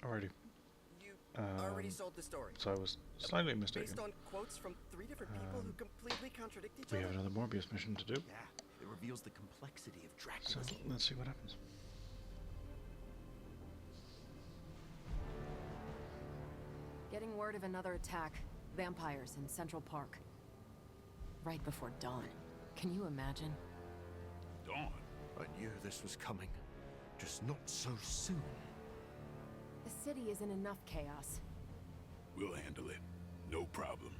Alrighty. You already sold the story. So I was slightly mistaken. Based on quotes from 3 different people who completely contradict each We other. have another Morbius mission to do. Yeah, it reveals the complexity of So Dracula's. let's see what happens. Getting word of another attack. Vampires in Central Park. Right before dawn. Can you imagine? Dawn? I knew this was coming, just not so soon. The city is in enough chaos. We'll handle it. No problem.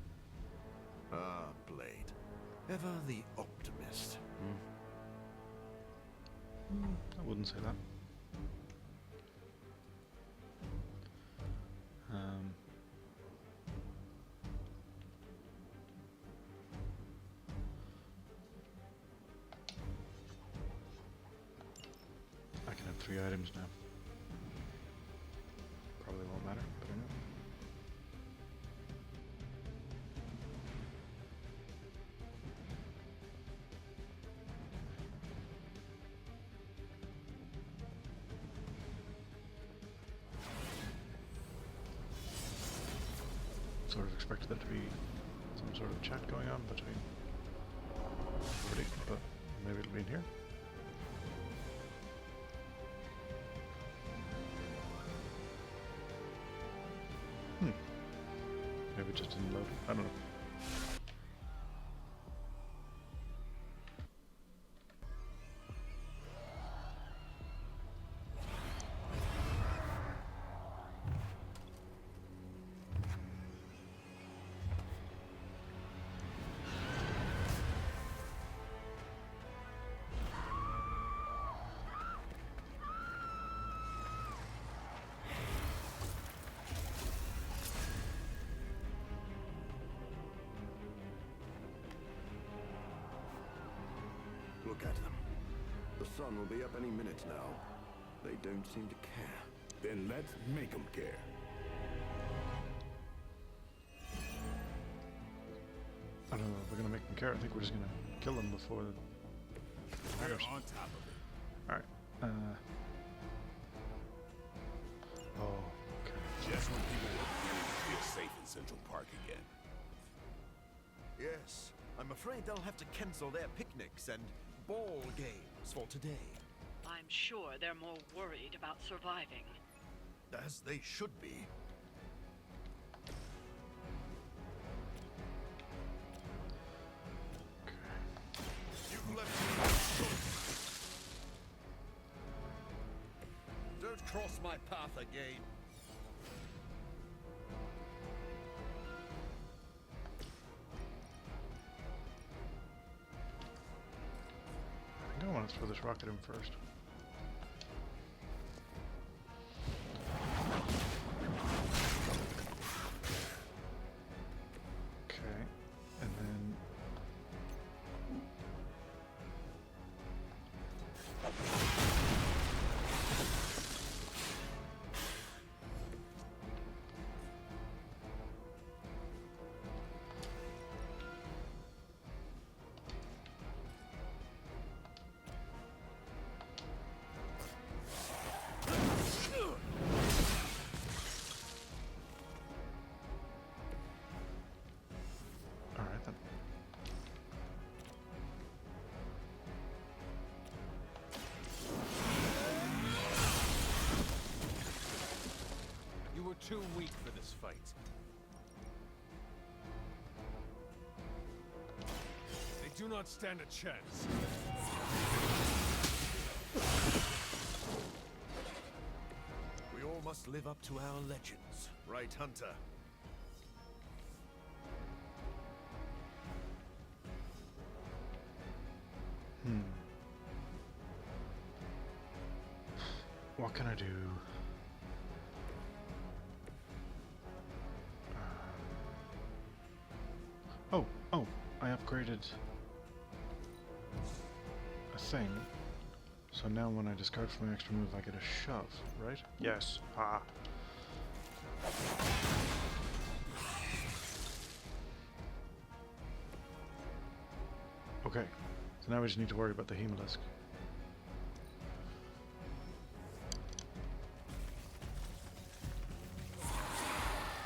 Ah, Blade. Ever the optimist. I wouldn't say that. I can have 3 items now. Probably won't matter, but I know. Sort of expected there to be some sort of chat going on between everybody, but maybe it'll be in here. Maybe it just didn't load. I don't know. Look at them. The sun will be up any minute now. They don't seem to care. Then let's make them care. I don't know if we're gonna make them care. I think we're just gonna kill them before the We're fires. on top of it. Alright. Oh, okay. Just when people were beginning to feel safe in Central Park again. Yes, I'm afraid they'll have to cancel their picnics and ball games for today. I'm sure they're more worried about surviving. As they should be. You've left me no choice. Don't cross my path again. I think I want to throw this rock at him first. Okay, and then... Alright then. You were too weak for this fight. They do not stand a chance. We all must live up to our legends, right, Hunter? What can I do? Oh, I upgraded a thing. So now when I discard for my extra move, I get a shove, right? Yes. Ah. Okay. So now we just need to worry about the Hemalisk.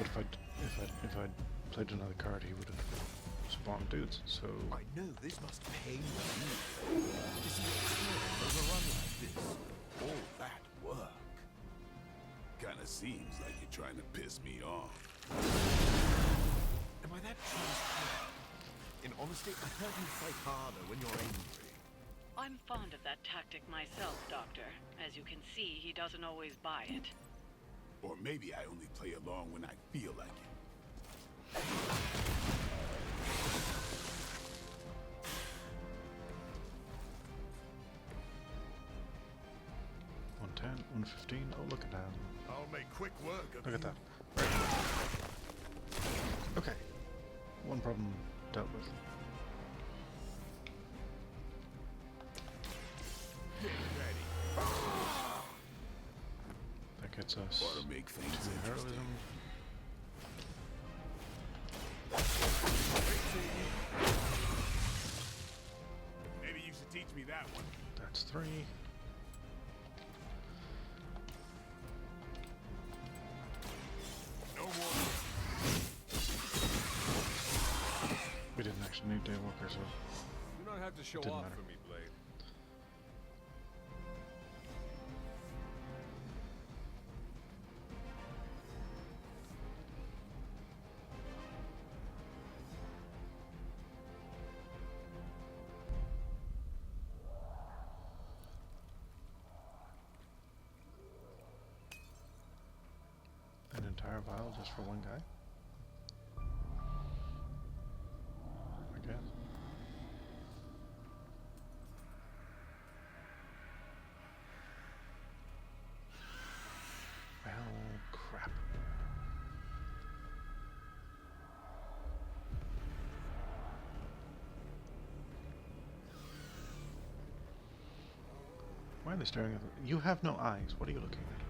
But if I'd played another card, he would have spawned dudes. So I know this must pain you to see a player overrun like this. All that work. Kinda seems like you're trying to piss me off. Am I that transparent? In honesty, I heard you fight harder when you're angry. I'm fond of that tactic myself, Doctor. As you can see, he doesn't always buy it. Or maybe I only play along when I feel like it. 110, 115. Oh, look at that. I'll make quick work of Look at that. Okay. One problem dealt with. Get ready. That gets us Ought to make things to interesting. heroism. Maybe you should teach me that one. That's 3. No more. We didn't actually need Daywalker, so You don't have to show Didn't off matter. for me, Blade. an entire vial just for one guy? I guess. Well, crap. Why are they staring at you? Have no eyes. What are you looking at?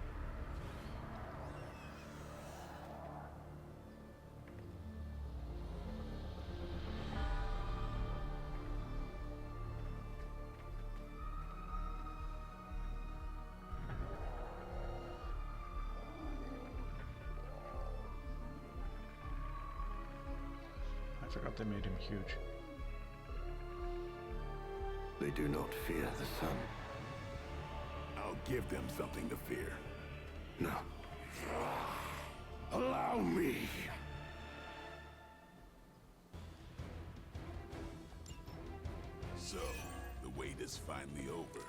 I forgot they made him huge. They do not fear the sun. I'll give them something to fear. No. Allow me. So, the wait is finally over.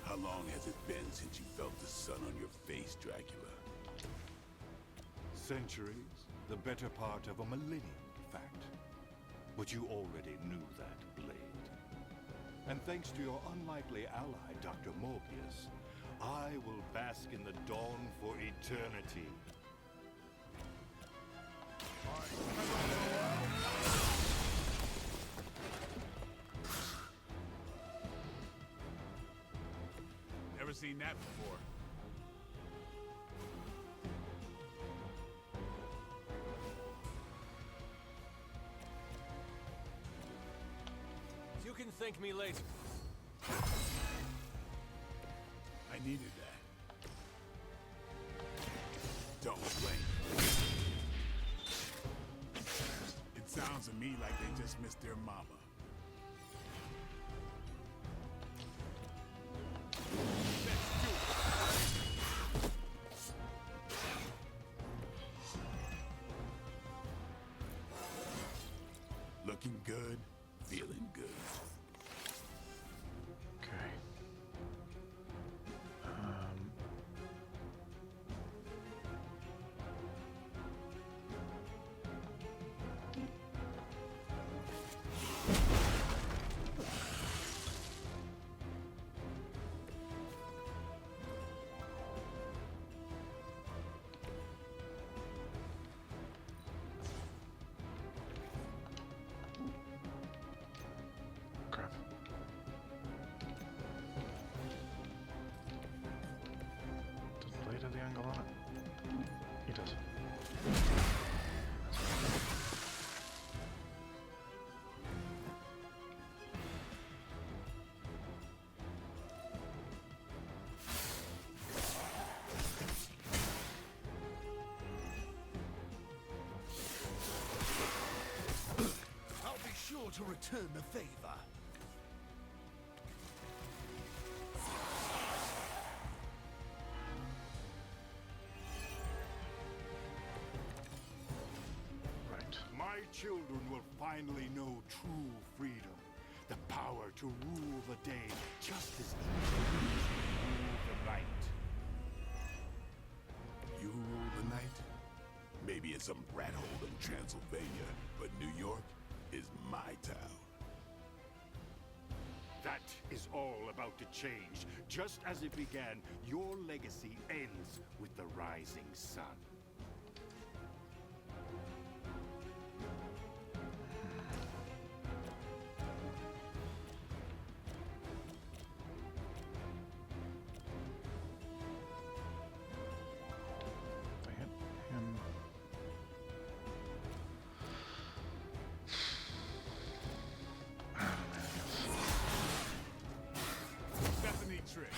How long has it been since you felt the sun on your face, Dracula? Centuries. The better part of a millennium, in fact. But you already knew that, Blade. And thanks to your unlikely ally, Dr. Morbius, I will bask in the dawn for eternity. Never seen that before. You can thank me later. I needed that. Don't blame me. It sounds to me like they just missed their mama. Looking good, feeling good. Okay. Crap. to return the favor. Right. My children will finally know true freedom. The power to rule the day just as easily as they rule the night. You rule the night? Maybe in some rat hole in Transylvania, but New York is my town. That is all about to change. Just as it began, your legacy ends with the rising sun. If I hit him. I don't know, man, I guess. That's a neat trick.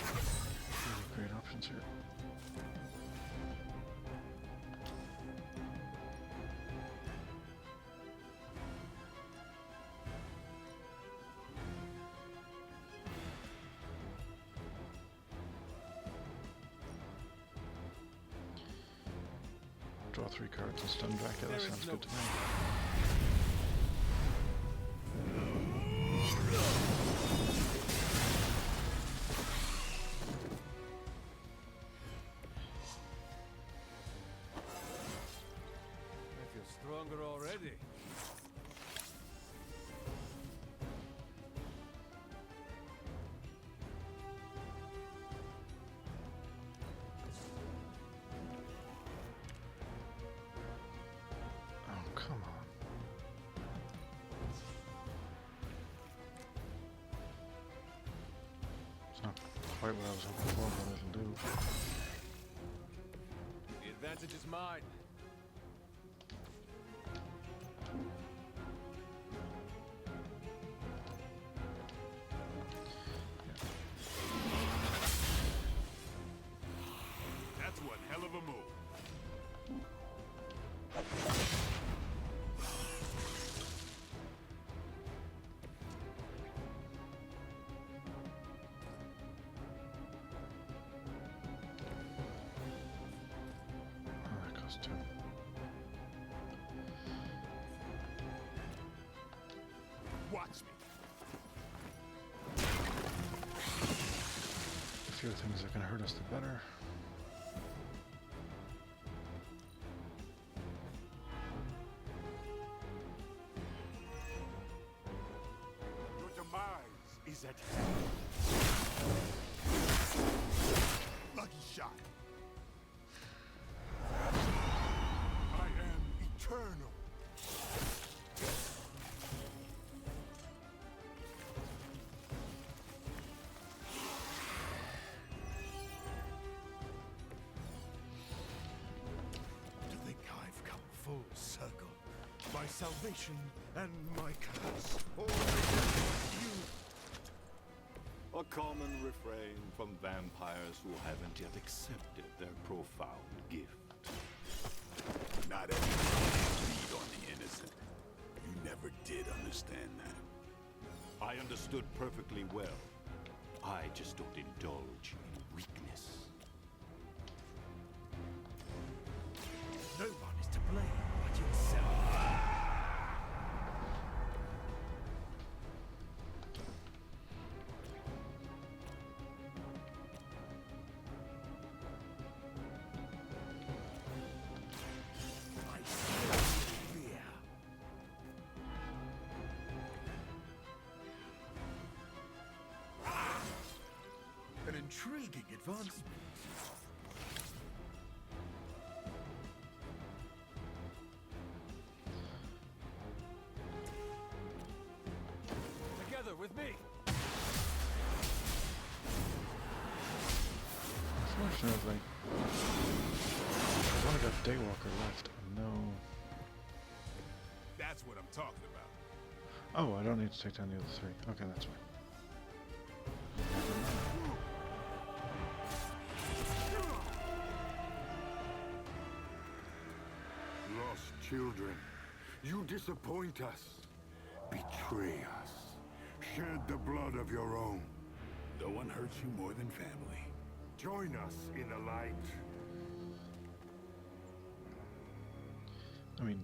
Really great options here. Draw 3 cards and stun Dracula. There is Sounds no- good to me. I feel stronger already. Oh, come on. It's not quite what I was hoping for, but it'll do. The advantage is mine. That's one hell of a move. Oh, that costs 2. Watch me. The fewer things that can hurt us, the better. Your demise is at hand. Lucky shot. I am eternal. To think I've come full circle. My salvation and my curse. All you. A common refrain from vampires who haven't yet accepted their profound gift. Not everyone feed on the innocent. You never did understand that. I understood perfectly well. I just don't indulge in weakness. No one is to blame but yourself. I smell fear. An intriguing advancement. Together with me. Unfortunately, I've only got Daywalker left. And no. That's what I'm talking about. Oh, I don't need to take down the other 3. Okay, that's fine. Lost children, you disappoint us. betray us, shed the blood of your own. No one hurts you more than family. Join us in the light. I mean,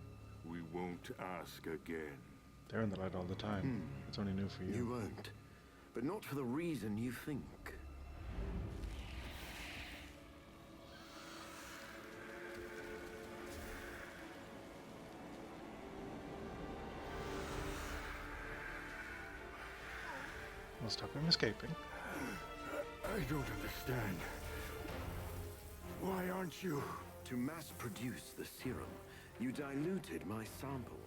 We won't ask again. they're in the light all the time. It's only new for you. You won't. But not for the reason you think. We'll stop him escaping. I don't understand. Why aren't you? To mass produce the serum, you diluted my sample.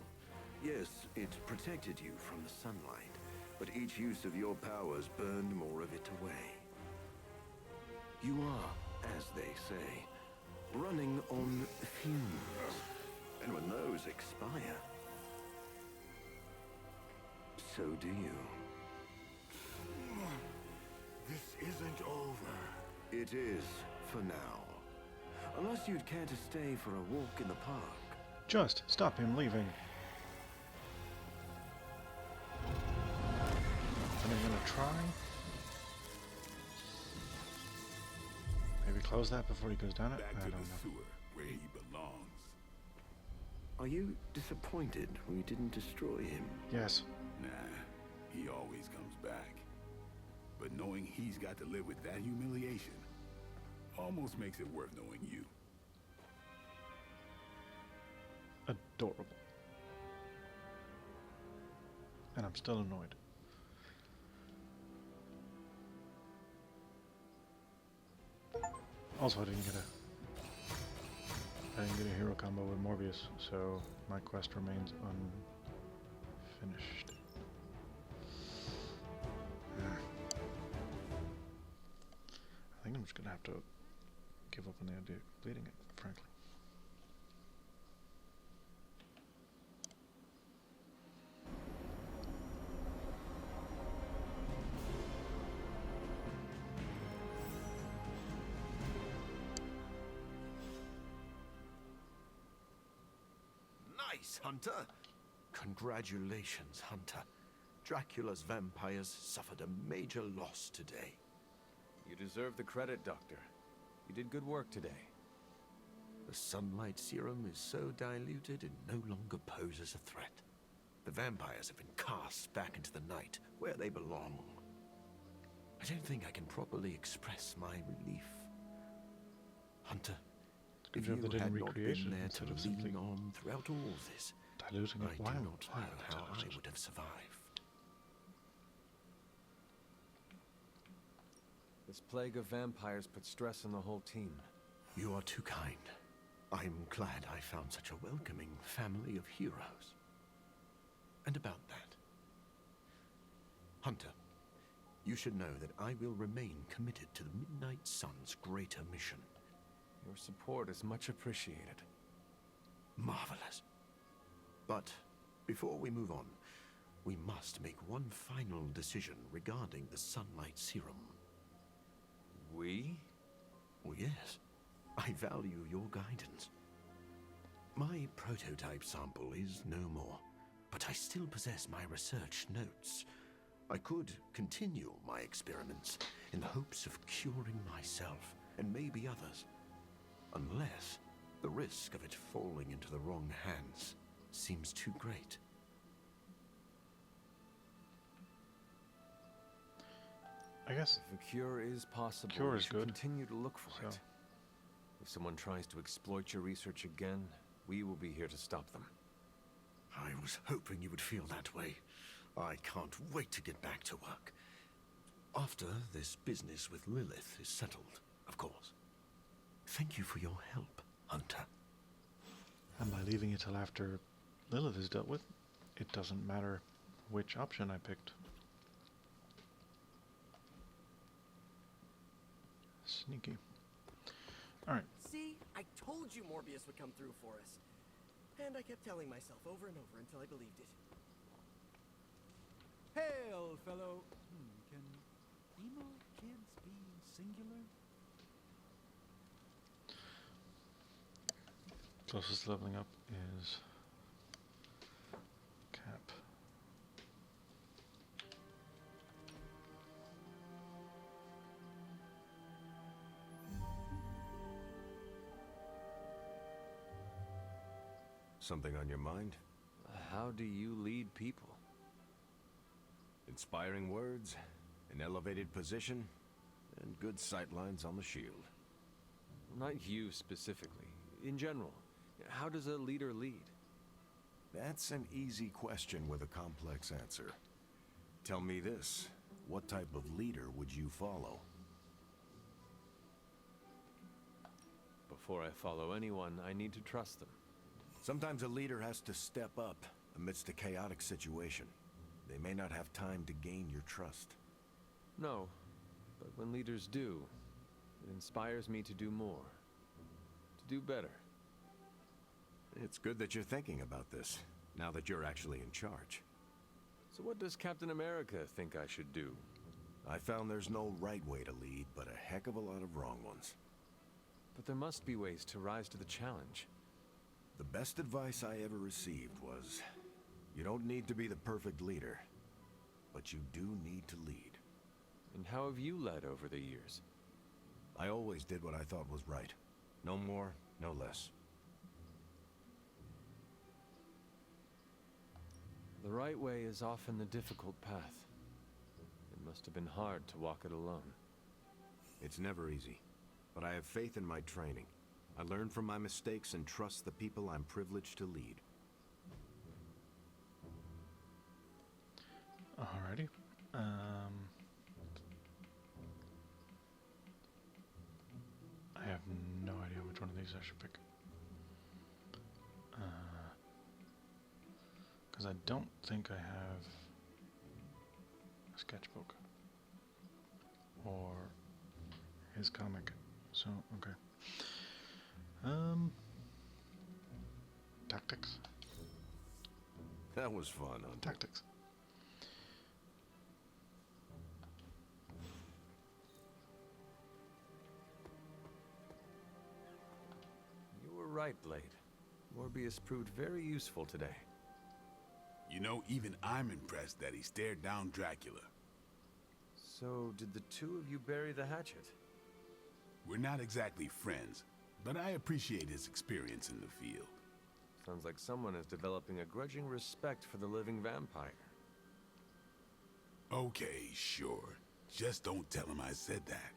Yes, it protected you from the sunlight, but each use of your powers burned more of it away. You are, as they say, running on fumes. And when those expire, so do you. This isn't over. It is, for now. Unless you'd care to stay for a walk in the park. Just stop him leaving. And I'm gonna try. Maybe close that before he goes down it? Back I to don't the know. sewer, where he belongs. Are you disappointed we didn't destroy him? Yes. Nah, he always comes back. But knowing he's got to live with that humiliation almost makes it worth knowing you. Adorable. And I'm still annoyed. Also, I didn't get a hero combo with Morbius, so my quest remains unfinished. I think I'm just gonna have to give up on the idea of completing it, frankly. Nice, Hunter! Congratulations, Hunter. Dracula's vampires suffered a major loss today. You deserve the credit, Doctor. You did good work today. The sunlight serum is so diluted it no longer poses a threat. The vampires have been cast back into the night, where they belong. I don't think I can properly express my relief. Hunter, Good if job you they didn't had not recreate been it there instead to of simply lean on throughout all this, diluting it. I do Why not would know how I dilute would it? have survived. This plague of vampires put stress on the whole team. You are too kind. I'm glad I found such a welcoming family of heroes. And about that, Hunter, you should know that I will remain committed to the Midnight Sun's greater mission. Your support is much appreciated. Marvelous. But before we move on, we must make one final decision regarding the sunlight serum. We? Well, yes. I value your guidance. My prototype sample is no more, but I still possess my research notes. I could continue my experiments in the hopes of curing myself and maybe others, unless the risk of it falling into the wrong hands seems too great. I guess If a cure is possible, Cure we is should good. continue to look for So. it. If someone tries to exploit your research again, we will be here to stop them. I was hoping you would feel that way. I can't wait to get back to work. After this business with Lilith is settled, of course. Thank you for your help, Hunter. And by leaving it till after Lilith is dealt with, it doesn't matter which option I picked. Sneaky. Alright, See, I told you Morbius would come through for us. And I kept telling myself over and over until I believed it. Hail, fellow. Can emo kids be singular? closest leveling up is Cap. Something on your mind? How do you lead people? Inspiring words, an elevated position, and good sightlines on the shield. Not you specifically. In general, how does a leader lead? That's an easy question with a complex answer. Tell me this, what type of leader would you follow? Before I follow anyone, I need to trust them. Sometimes a leader has to step up amidst a chaotic situation. They may not have time to gain your trust. No, but when leaders do, it inspires me to do more. To do better. It's good that you're thinking about this, now that you're actually in charge. So what does Captain America think I should do? I found there's no right way to lead, but a heck of a lot of wrong ones. But there must be ways to rise to the challenge. The best advice I ever received was, you don't need to be the perfect leader, but you do need to lead. And how have you led over the years? I always did what I thought was right. No more, no less. The right way is often the difficult path. It must have been hard to walk it alone. It's never easy, but I have faith in my training. I learn from my mistakes and trust the people I'm privileged to lead. Alrighty. I have no idea which one of these I should pick. Because I don't think I have a sketchbook or his comic. So, okay. Tactics. That was fun, Hunter. Tactics. You were right, Blade. Morbius proved very useful today. You know, even I'm impressed that he stared down Dracula. So, did the two of you bury the hatchet? We're not exactly friends, but I appreciate his experience in the field. Sounds like someone is developing a grudging respect for the living vampire. Okay, sure. Just don't tell him I said that.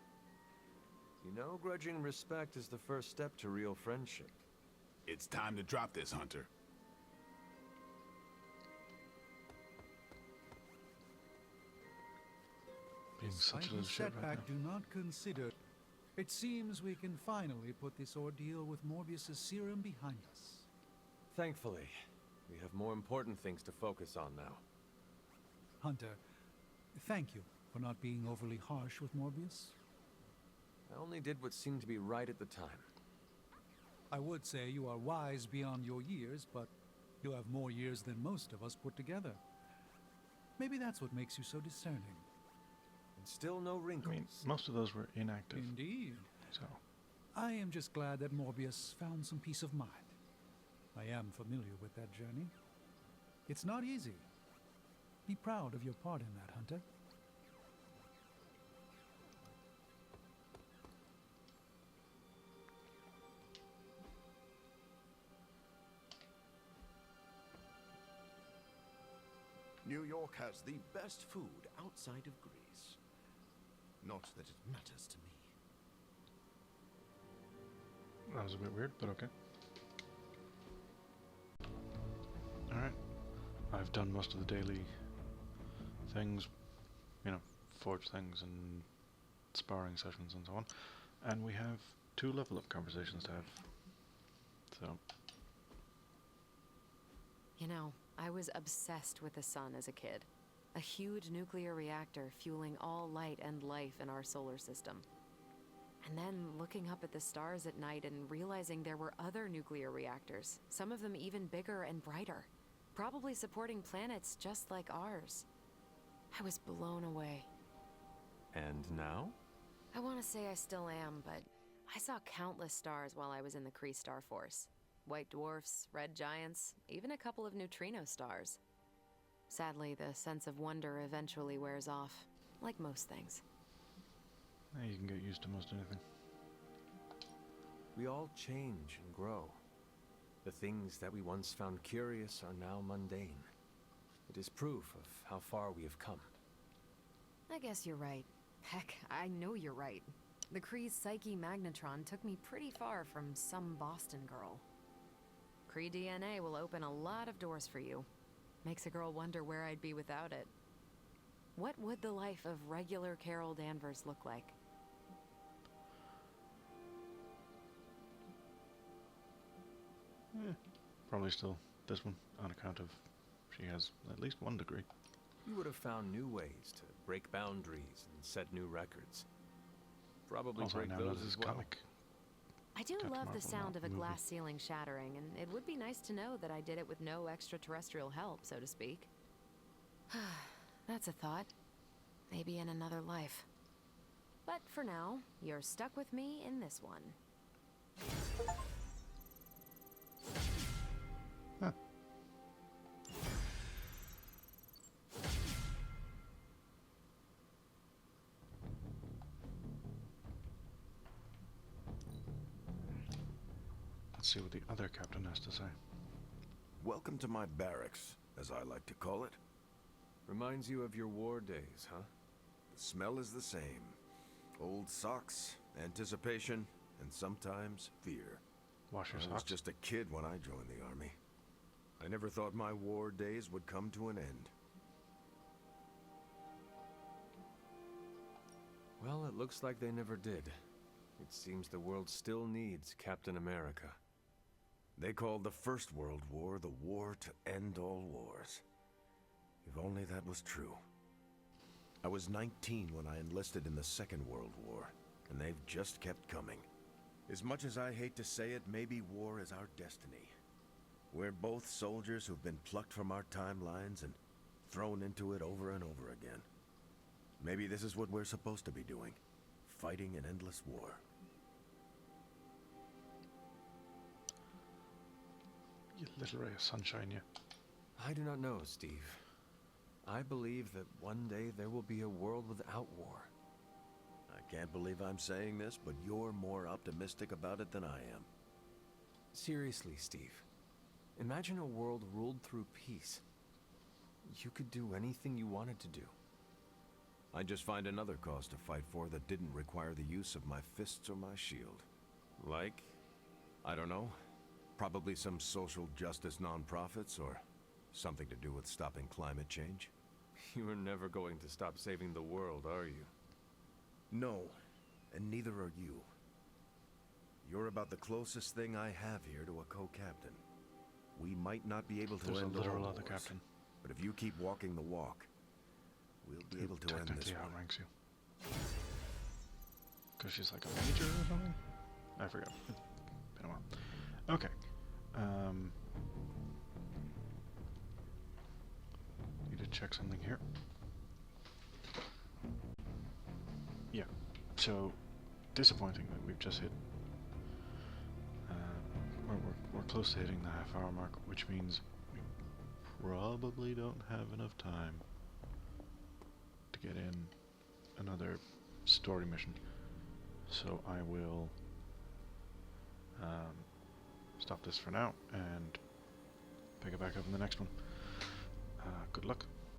You know, grudging respect is the first step to real friendship. It's time to drop this, Hunter. Being such a Despite little his shit right setback, now. do not consider. It seems we can finally put this ordeal with Morbius's serum behind us. Thankfully, we have more important things to focus on now. Hunter, thank you for not being overly harsh with Morbius. I only did what seemed to be right at the time. I would say you are wise beyond your years, but you have more years than most of us put together. Maybe that's what makes you so discerning. And still no wrinkles. I mean, most of those were inactive. Indeed. So, I am just glad that Morbius found some peace of mind. I am familiar with that journey. It's not easy. Be proud of your part in that, Hunter. New York has the best food outside of Greece. Not that it matters to me. that was a bit weird, but okay. Alright. I've done most of the daily things, you know, forge things and sparring sessions and so on. And we have 2 level-up conversations to have. So, You know, I was obsessed with the sun as a kid. A huge nuclear reactor fueling all light and life in our solar system. And then looking up at the stars at night and realizing there were other nuclear reactors, some of them even bigger and brighter, probably supporting planets just like ours. I was blown away. And now? I want to say I still am, but I saw countless stars while I was in the Kree Star Force. White dwarfs, red giants, even a couple of neutrino stars. Sadly, the sense of wonder eventually wears off, like most things. you can get used to most anything. We all change and grow. The things that we once found curious are now mundane. It is proof of how far we have come. I guess you're right. Heck, I know you're right. The Kree's Psyche Magnetron took me pretty far from some Boston girl. Kree DNA will open a lot of doors for you. Makes a girl wonder where I'd be without it. What would the life of regular Carol Danvers look like? Probably still this one, on account of she has at least 1 degree. You would have found new ways to break boundaries and set new records. Probably Also, break now know those this as is well. comic. I do Captain love the Marvel sound of a movie. glass ceiling shattering, and it would be nice to know that I did it with no extraterrestrial help, so to speak. That's a thought. Maybe in another life. But for now, you're stuck with me in this one. Huh. Let's see what the other captain has to say. Welcome to my barracks, as I like to call it. Reminds you of your war days, huh? The smell is the same. Old socks, anticipation, and sometimes fear. Wash your I was socks. just a kid when I joined the army. I never thought my war days would come to an end. Well, it looks like they never did. It seems the world still needs Captain America. They called the First World War the war to end all wars. If only that was true. I was 19 when I enlisted in the Second World War, and they've just kept coming. As much as I hate to say it, maybe war is our destiny. We're both soldiers who've been plucked from our timelines and thrown into it over and over again. Maybe this is what we're supposed to be doing, fighting an endless war. You little ray of sunshine, you. I do not know, Steve. I believe that one day there will be a world without war. I can't believe I'm saying this, but you're more optimistic about it than I am. Seriously, Steve. Imagine a world ruled through peace. You could do anything you wanted to do. I'd just find another cause to fight for that didn't require the use of my fists or my shield. Like, I don't know, probably some social justice nonprofits or something to do with stopping climate change. You are never going to stop saving the world, are you? No, and neither are you. You're about the closest thing I have here to a co-captain. We might not be able to There's a end all literal wars, other captain. but if you keep walking the walk, we'll be able to end this Technically one. outranks you. Because she's like a major or something? I forgot. It's been a while. Okay. Need to check something here. Yeah. So, disappointing that we've just hit. We're close to hitting the half-hour mark, which means we probably don't have enough time to get in another story mission. So I will stop this for now and pick it back up in the next one. Good luck.